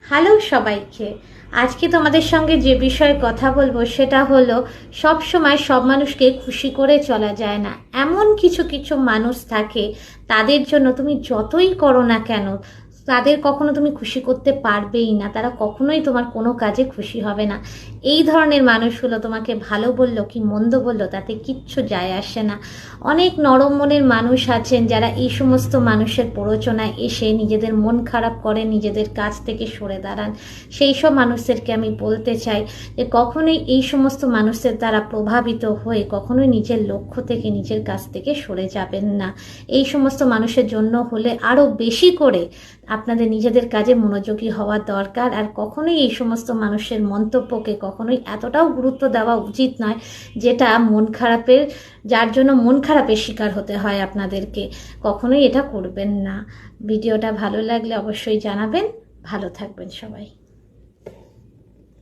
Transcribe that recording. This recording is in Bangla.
হ্যালো সবাইকে। আজকে তোমাদের সঙ্গে যে বিষয়ে কথা বলবো সেটা হলো, সব সময় সব মানুষকে খুশি করে চলা যায় না। এমন কিছু কিছু মানুষ থাকে, তাদের জন্য তুমি যতই করো না কেন তাদের কখনো তুমি খুশি করতে পারবেই না। তারা কখনোই তোমার কোনো কাজে খুশি হবে না। এই ধরনের মানুষগুলো তোমাকে ভালো বললো কি মন্দ বললো তাতে কিচ্ছু যায় আসে না। অনেক নরম মনের মানুষ আছেন যারা এই সমস্ত মানুষের প্ররোচনায় এসে নিজেদের মন খারাপ করে, নিজেদের কাজ থেকে সরে দাঁড়ান। সেই সব মানুষদেরকে আমি বলতে চাই যে কখনোই এই সমস্ত মানুষদের দ্বারা প্রভাবিত হয়ে কখনোই নিজের লক্ষ্য থেকে, নিজের কাছ থেকে সরে যাবেন না। এই সমস্ত মানুষের জন্য হলে আরও বেশি করে আপনাদের নিজেদের কাজে মনোযোগী হওয়া দরকার। আর কখনোই এই সমস্ত মানুষের মন্তব্যকে কখনোই এতটাও গুরুত্ব দেওয়া উচিত নয় যেটা মন খারাপের, যার জন্য মন খারাপের শিকার হতে হয় আপনাদেরকে। কখনোই এটা করবেন না। ভিডিওটা ভালো লাগলে অবশ্যই জানাবেন। ভালো থাকবেন সবাই।